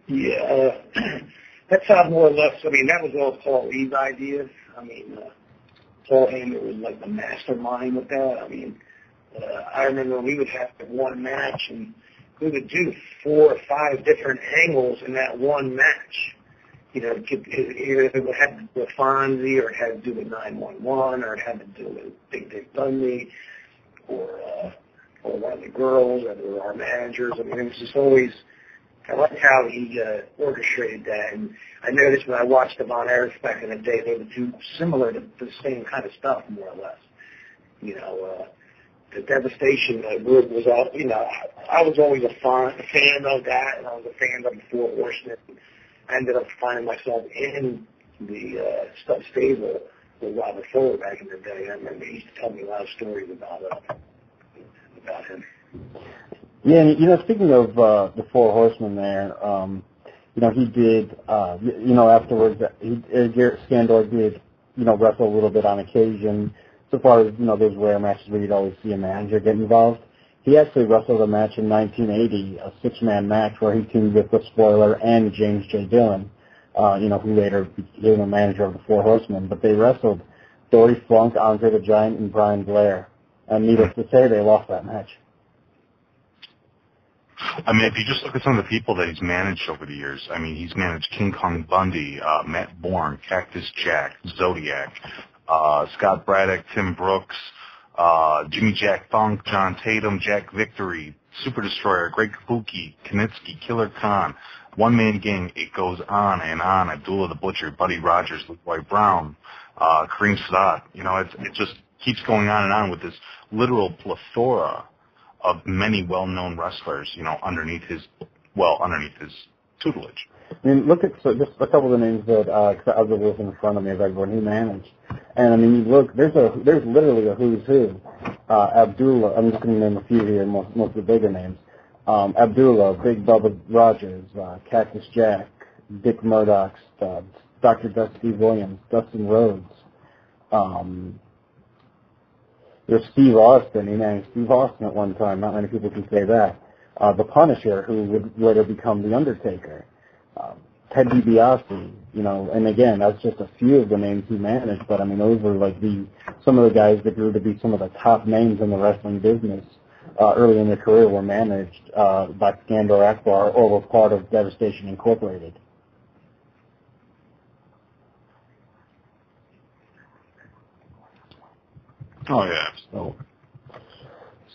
Yeah, that's how more or less. I mean, that was all Paul Lee's ideas. I mean, Paul Heyman was like the mastermind with that. I mean, I remember we would have one match, and we would do 4 or 5 different angles in that one match. You know, either it had to do with Fonzie, or it had to do with 911, or it had to do with Big Dick Dudley, or one of the girls, or our managers. I mean, it was just always. I liked how he orchestrated that, and I noticed when I watched the Von Erichs back in the day, they would do similar to the same kind of stuff, more or less. You know, the Devastation group was all, you know, I was always a fan of that, and I was a fan of the Four Horsemen. I ended up finding myself in the Stud Stable with Robert Fuller back in the day. I remember he used to tell me a lot of stories about him. Yeah, and, you know, speaking of the Four Horsemen there, you know, he did, you know, afterwards, Skandor did, you know, wrestle a little bit on occasion. So far as, you know, those rare matches where you'd always see a manager get involved. He actually wrestled a match in 1980, a 6-man match where he teamed with the Spoiler and James J. Dillon, you know, who later became a manager of the Four Horsemen. But they wrestled Dory Funk, Andre the Giant, and Brian Blair. And needless to say, they lost that match. I mean, if you just look at some of the people that he's managed over the years, I mean, he's managed King Kong Bundy, Matt Bourne, Cactus Jack, Zodiac, Scott Braddock, Tim Brooks, Jimmy Jack Funk, John Tatum, Jack Victory, Super Destroyer, Greg Kabuki, Kanitsky, Killer Khan, One Man Gang. It goes on and on. Abdullah the Butcher, Buddy Rogers, Leroy Brown, Kareem Sadat. You know, it just keeps going on and on with this literal plethora of many well-known wrestlers, you know, underneath his tutelage. I mean, look at just a couple of the names that I was looking in front of me of everyone he managed, and I mean, you look, there's literally a who's who. Abdullah, I'm just going to name a few here, most of the bigger names. Abdullah, Big Bubba Rogers, Cactus Jack, Dick Murdoch, Dr. Dusty Williams, Dustin Rhodes. There's Steve Austin. He managed Steve Austin at one time. Not many people can say that. The Punisher, who would later become The Undertaker. Ted DiBiase, you know, and again, that's just a few of the names he managed, but I mean, those were like some of the guys that grew to be some of the top names in the wrestling business early in their career were managed by Skandor Akbar or were part of Devastation Incorporated. Oh, yeah.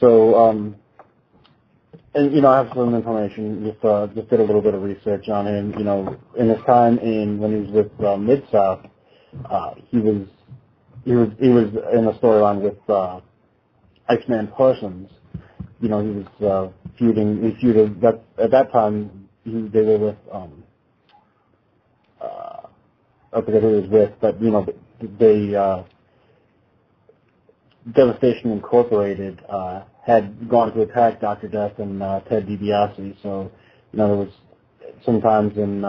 So, and, you know, I have some information, just did a little bit of research on him. You know, in his time when he was with Mid-South, he was in a storyline with Iceman Parsons. You know, he was feuded, at that time, they were with, I forget who he was with, but, you know, Devastation Incorporated had gone to attack Dr. Death and Ted DiBiase. So, you know, there was sometimes in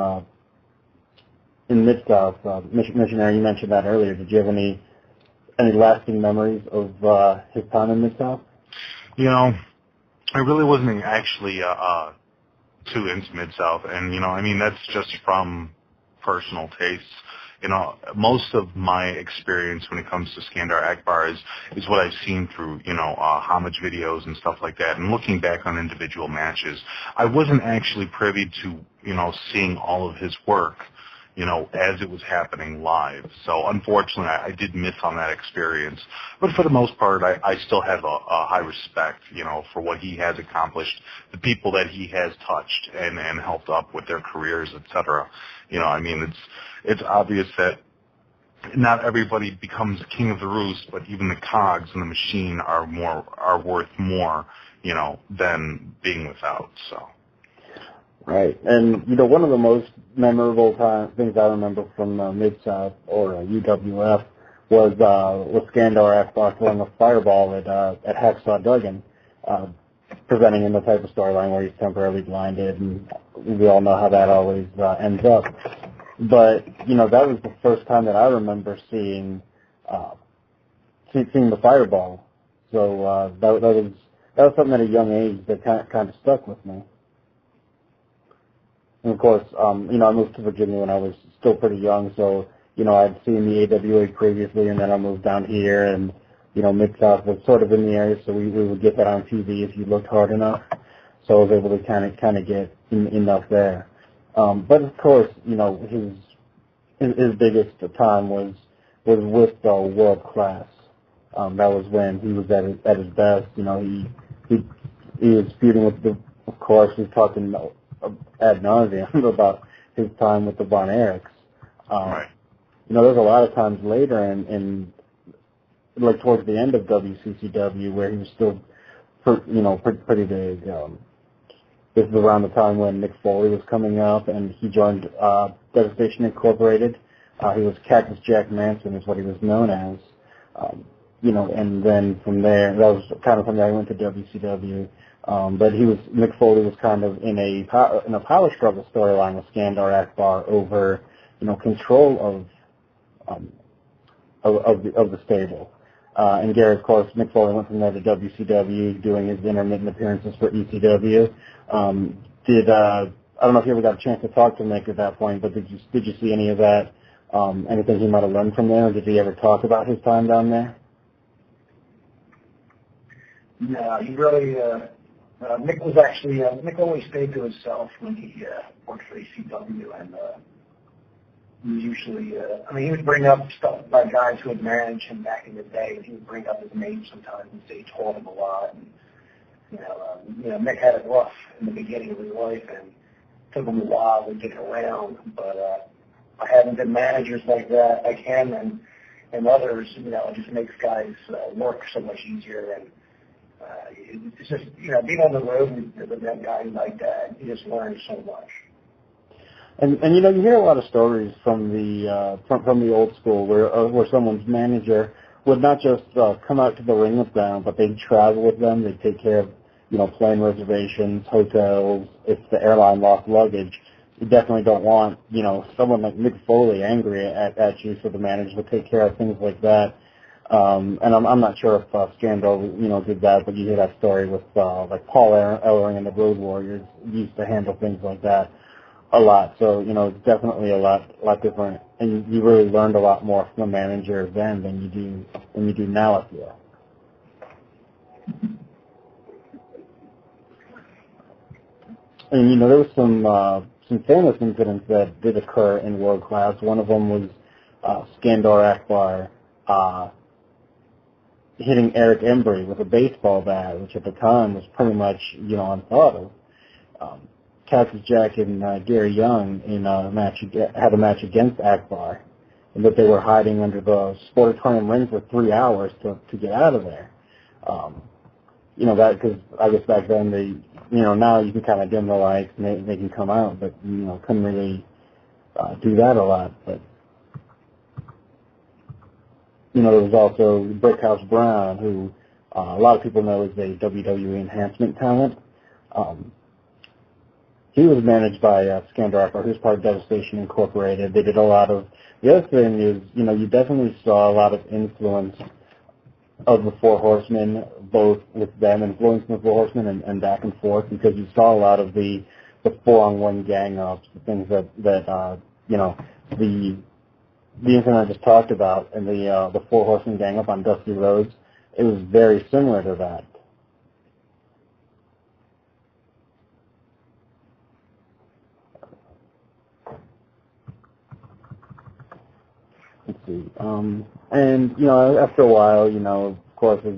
Mid-South, Missionary, you mentioned that earlier. Did you have any lasting memories of his time in Mid-South? You know, I really wasn't actually too into Mid-South, and, you know, I mean, that's just from personal tastes. You know, most of my experience when it comes to Skandor Akbar is what I've seen through, you know, homage videos and stuff like that. And looking back on individual matches, I wasn't actually privy to, you know, seeing all of his work, you know, as it was happening live. So unfortunately, I did miss on that experience. But for the most part, I still have a high respect, you know, for what he has accomplished, the people that he has touched and helped up with their careers, etc. You know, I mean, it's obvious that not everybody becomes king of the roost, but even the cogs in the machine are worth more, you know, than being without. So. Right, and you know, one of the most memorable things I remember from Mid-South or UWF was Skandor Akbar throwing a fireball at Hacksaw Duggan, presenting him the type of storyline where he's temporarily blinded, and we all know how that always ends up. But you know, that was the first time that I remember seeing the fireball. So that was something at a young age that kind of stuck with me. And of course, I moved to Virginia when I was still pretty young, so, I'd seen the AWA previously, and then I moved down here, and, Mid-South was sort of in the area, so we would get that on TV if you looked hard enough. So I was able to kind of get enough there. But of course, his biggest time was with World Class. That was when he was at his best. He was feuding with of course, he's talking ad nauseum about his time with the Von Erichs. Right. There's a lot of times later in like towards the end of WCCW where he was still, pretty big. This is around the time when Mick Foley was coming up, and he joined Devastation Incorporated. He was Cactus Jack Manson, is what he was known as. And then from there, that was kind of from there he went to WCW. But Mick Foley was kind of in a power struggle storyline with Skandor Akbar over, control of the stable. And Gary, of course, Mick Foley went from there to WCW, doing his intermittent appearances for ECW. I don't know if you ever got a chance to talk to Mick at that point, but did you see any of that? Anything he might have learned from there? Or did he ever talk about his time down there? No, he really. Mick was actually Mick always stayed to himself when he worked for ECW, and he usually. He would bring up stuff by guys who had managed him back in the day, and he would bring up his name sometimes and say he taught him a lot. And, Mick had it rough in the beginning of his life, and it took him a while to get around. But by having good managers like that, like him and others, it just makes guys work so much easier. And it's just, being on the road with that guy like that, you just learn so much. And you hear a lot of stories from the old school where someone's manager would not just come out to the ring with them, but they'd travel with them. They'd take care of plane reservations, hotels. If the airline lost luggage, you definitely don't want someone like Mick Foley angry at you, so the manager would take care of things like that. And I'm not sure if Skandor did that, but you hear that story with like Paul Ellering and the Road Warriors used to handle things like that a lot. So it's definitely a lot different, and you really learned a lot more from a manager then than you do now, I feel. And there was some famous incidents that did occur in World Class. One of them was Skandor Akbar hitting Eric Embry with a baseball bat, which at the time was pretty much unthought of. Cactus Jack and Gary Young had a match against Akbar, and that they were hiding under the sportatorium ring for 3 hours to get out of there. That because I guess back then they, now you can kind of dim the lights and they can come out, but couldn't really do that a lot. But there was also Brickhouse Brown, who a lot of people know is a WWE enhancement talent. He was managed by Skandor Akbar, who's part of Devastation Incorporated. They did a lot of. The other thing is, you definitely saw a lot of influence of the Four Horsemen, both with them influencing the Four Horsemen and back and forth, because you saw a lot of the 4-on-1 gang-ups, the things that the incident I just talked about, and the Four Horsemen gang-up on Dusty Roads, it was very similar to that. Let's see. And, after a while, of course, as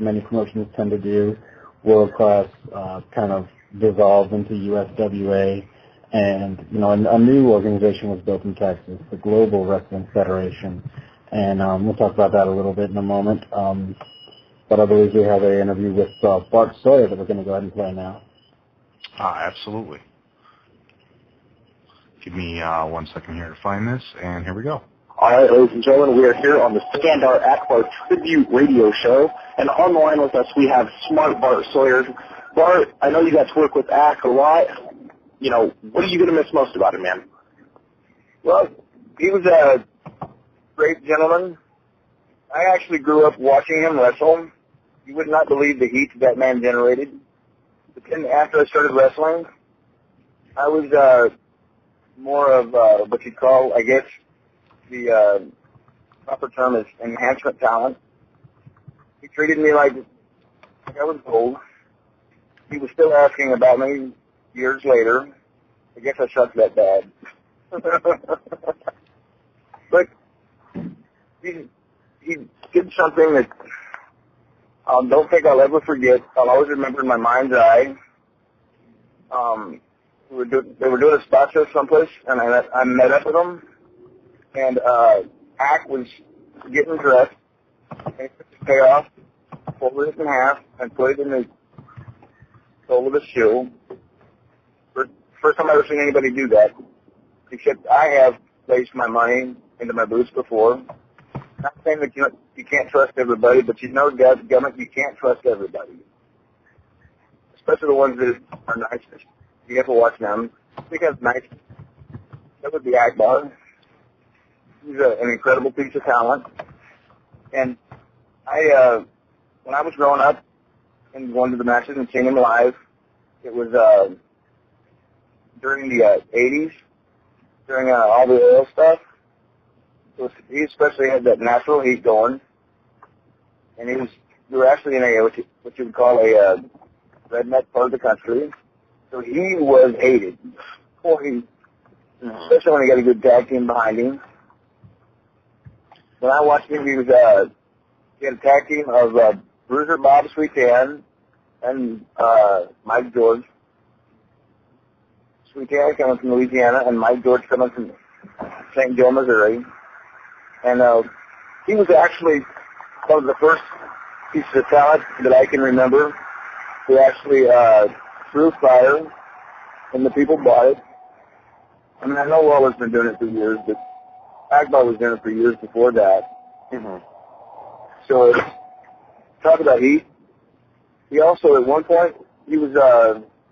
many promotions tend to do, World Class kind of dissolved into USWA, and, a new organization was built in Texas, the Global Wrestling Federation. And we'll talk about that a little bit in a moment. But I believe we have an interview with Bart Sawyer that we're going to go ahead and play now. Absolutely. Give me 1 second here to find this, and here we go. All right, ladies and gentlemen, we are here on the Skandor Akbar Tribute Radio Show, and on the line with us we have smart Bart Sawyer. Bart, I know you got to work with Ak a lot. What are you going to miss most about him, man? Well, he was a great gentleman. I actually grew up watching him wrestle. You would not believe the heat that man generated. But then after I started wrestling, I was more of what you'd call, I guess, the proper term is enhancement talent. He treated me like I was gold. He was still asking about me years later. I guess I sucked that bad. But he did something that I don't think I'll ever forget. I'll always remember in my mind's eye. They were doing a spot show someplace, and I met up with them, and Ack was getting dressed, and he took his payoff, folded it in half, and put it in the sole of his shoe. First time I've ever seen anybody do that, except I have placed my money into my boots before. Not saying that you can't trust everybody, but you know, government, you can't trust everybody, especially the ones that are nicest. You have to watch them. I think that's nice. That would be Akbar. He's an incredible piece of talent. And when I was growing up and going to the matches and seeing him live, it was during the 80s, during all the oil stuff. He especially had that natural heat going. And we were actually in what you would call a redneck part of the country. So he was hated. Especially when he got a good tag team behind him. When I watched him, he had a tag team of Bruiser Bob Sweetan and Mike George. Sweetan coming from Louisiana and Mike George coming from St. Joe, Missouri. And he was actually one of the first pieces of talent that I can remember who actually threw fire, and the people bought it. I mean, I know Waller's been doing it for years, but Akbar was doing it for years before that. Mm-hmm. So, talk about heat. He also, at one point, he was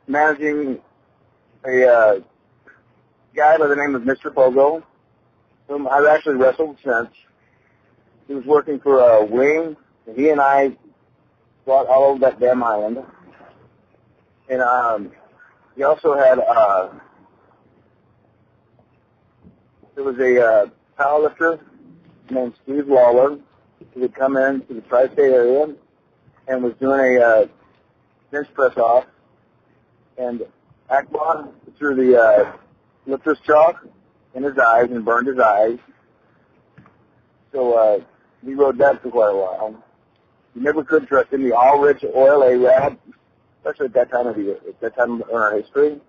managing a guy by the name of Mr. Pogo, whom I've actually wrestled since. He was working for Wing, and he and I fought all over that damn island. And he also had, there was a powerlifter named Steve Waller who would come in to the tri-state area and was doing a bench press off. And Akbar threw the lifter's chalk in his eyes and burned his eyes. So we rode that for quite a while. You never could trust him. The all-rich oil Arab, especially at that time of our history.